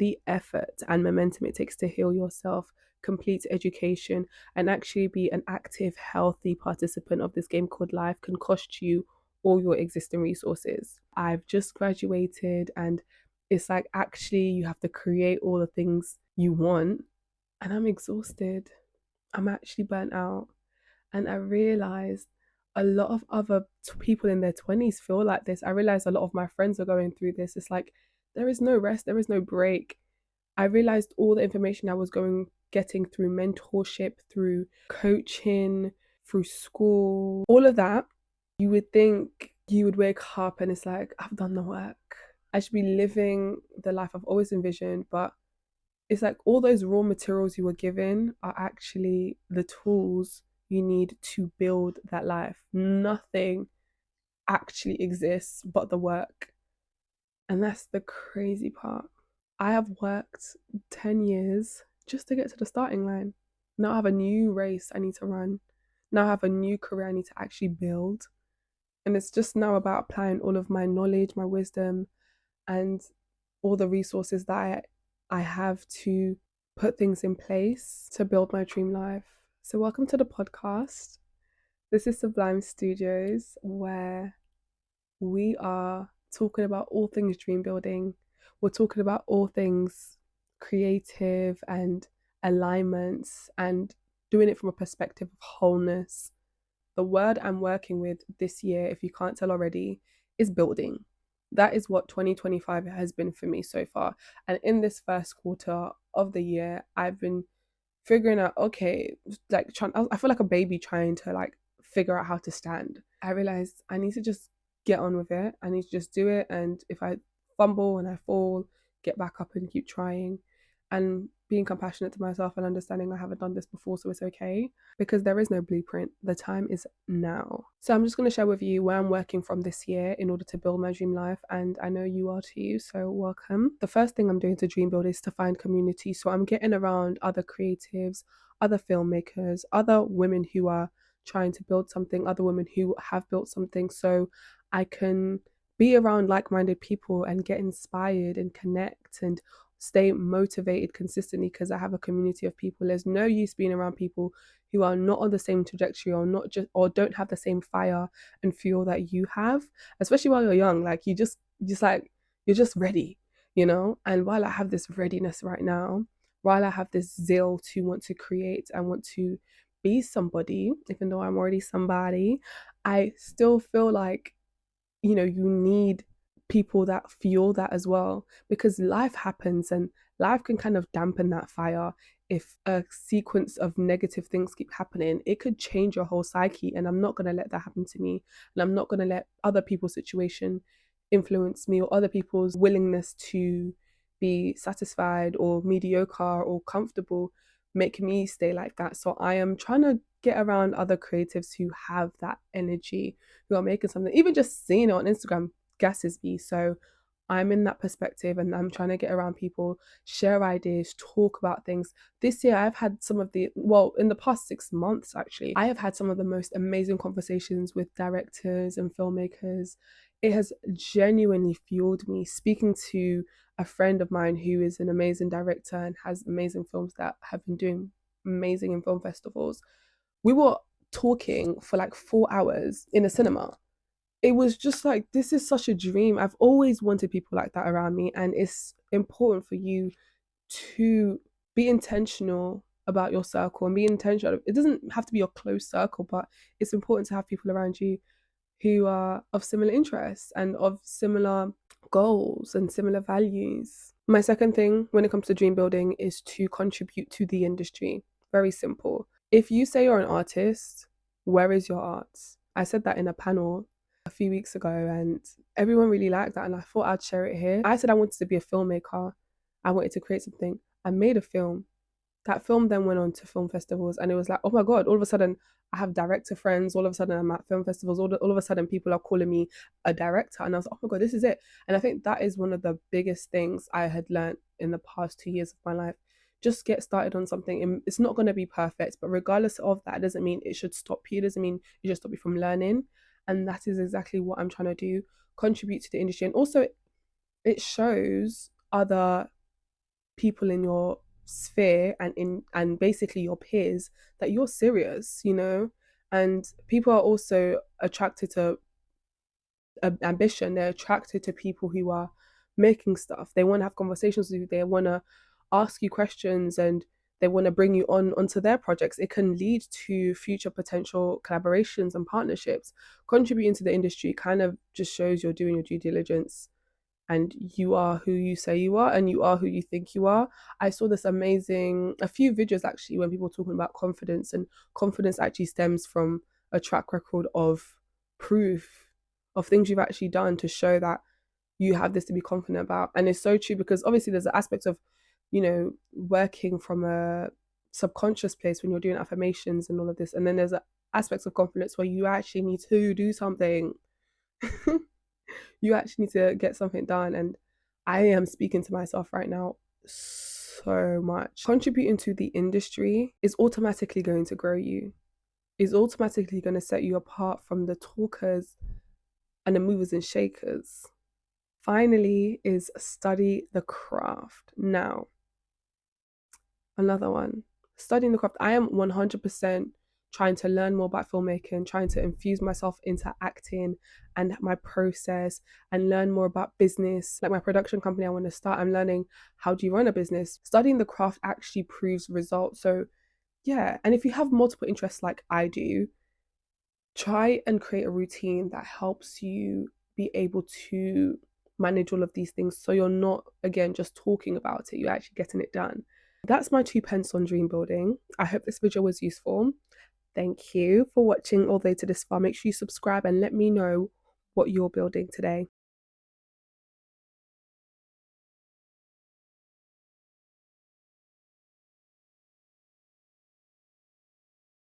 the effort and momentum it takes to heal yourself, complete education, and actually be an active, healthy participant of this game called life can cost you all your existing resources. I've just graduated, and it's like actually you have to create all the things you want, and I'm exhausted. I'm actually burnt out. And I realized a lot of other people in their 20s feel like this. I realized a lot of my friends are going through this. It's like there is no rest, there is no break. I realized all the information I was getting through mentorship, through coaching, through school, all of that. You would think you would wake up and it's like, I've done the work. I should be living the life I've always envisioned, but it's like all those raw materials you were given are actually the tools you need to build that life. Nothing actually exists but the work. And that's the crazy part. I have worked 10 years just to get to the starting line. Now I have a new race I need to run. Now I have a new career I need to actually build. And it's just now about applying all of my knowledge, my wisdom, and all the resources that I have to put things in place to build my dream life. So, welcome to the podcast. This is Sublime Studios, where we are talking about all things dream building. We're talking about all things creative and alignments and doing it from a perspective of wholeness. The word I'm working with this year, if you can't tell already, is building. That is what 2025 has been for me so far. And in this first quarter of the year, I've been figuring out, okay, like I feel like a baby trying to like figure out how to stand. I realized I need to just get on with it. I need to just do it. And if I fumble and I fall, get back up and keep trying. And being compassionate to myself and understanding I haven't done this before, so it's okay, because there is no blueprint. The time is now. So I'm just going to share with you where I'm working from this year in order to build my dream life, and I know you are too, so welcome. The first thing I'm doing to dream build is to find community. So I'm getting around other creatives, other filmmakers, other women who are trying to build something, other women who have built something, so I can be around like-minded people and get inspired and connect and stay motivated consistently, because I have a community of people. There's no use being around people who are not on the same trajectory or not just or don't have the same fire and fuel that you have, especially while you're young. Like you just like you're just ready, you know? And while I have this readiness right now, while I have this zeal to want to create and want to be somebody, even though I'm already somebody, I still feel like, you need people that fuel that as well, because life happens and life can kind of dampen that fire. If a sequence of negative things keep happening, it could change your whole psyche, and I'm not going to let that happen to me, and I'm not going to let other people's situation influence me, or other people's willingness to be satisfied or mediocre or comfortable make me stay like that. So I am trying to get around other creatives who have that energy, who are making something. Even just seeing it on Instagram gasses me. So I'm in that perspective, and I'm trying to get around people, share ideas, talk about things. This year I've had in the past 6 months actually, I have had some of the most amazing conversations with directors and filmmakers. It has genuinely fueled me. Speaking to a friend of mine who is an amazing director and has amazing films that have been doing amazing in film festivals. We were talking for like 4 hours in a cinema. It was just like, this is such a dream. I've always wanted people like that around me, and it's important for you to be intentional about your circle and be intentional. It doesn't have to be your close circle, but it's important to have people around you who are of similar interests and of similar goals and similar values. My second thing when it comes to dream building is to contribute to the industry. Very simple. If you say you're an artist, where is your art? I said that in a panel a few weeks ago, and everyone really liked that, and I thought I'd share it here. I said I wanted to be a filmmaker. I wanted to create something. I made a film. That film then went on to film festivals, and it was like, oh my God, all of a sudden I have director friends, all of a sudden I'm at film festivals, all of a sudden people are calling me a director, and I was like, oh my God, this is it. And I think that is one of the biggest things I had learned in the past 2 years of my life. Just get started on something. It's not going to be perfect, but regardless of that, it doesn't mean it should stop you. It doesn't mean it should stop you from learning. And that is exactly what I'm trying to do, contribute to the industry. And also it shows other people in your sphere and basically your peers that you're serious, and people are also attracted to ambition. They're attracted to people who are making stuff. They want to have conversations with you. They want to ask you questions, and they want to bring you onto their projects. It can lead to future potential collaborations and partnerships. Contributing to the industry kind of just shows you're doing your due diligence, and you are who you say you are, and you are who you think you are. I saw this a few videos actually, when people were talking about confidence, and confidence actually stems from a track record of proof of things you've actually done to show that you have this to be confident about. And it's so true, because obviously there's an aspect of, working from a subconscious place when you're doing affirmations and all of this. And then there's aspects of confidence where you actually need to do something. You actually need to get something done. And I am speaking to myself right now so much. Contributing to the industry is automatically going to grow you, is automatically going to set you apart from the talkers and the movers and shakers. Finally, is study the craft. Now, another one, studying the craft. I am 100% trying to learn more about filmmaking, trying to infuse myself into acting and my process, and learn more about business. Like my production company I want to start, I'm learning how do you run a business. Studying the craft actually proves results. So yeah, and if you have multiple interests like I do, try and create a routine that helps you be able to manage all of these things, so you're not, again, just talking about it, you're actually getting it done. That's my 2 pence on dream building. I hope this video was useful. Thank you for watching all the way to this far. Make sure you subscribe and let me know what you're building today.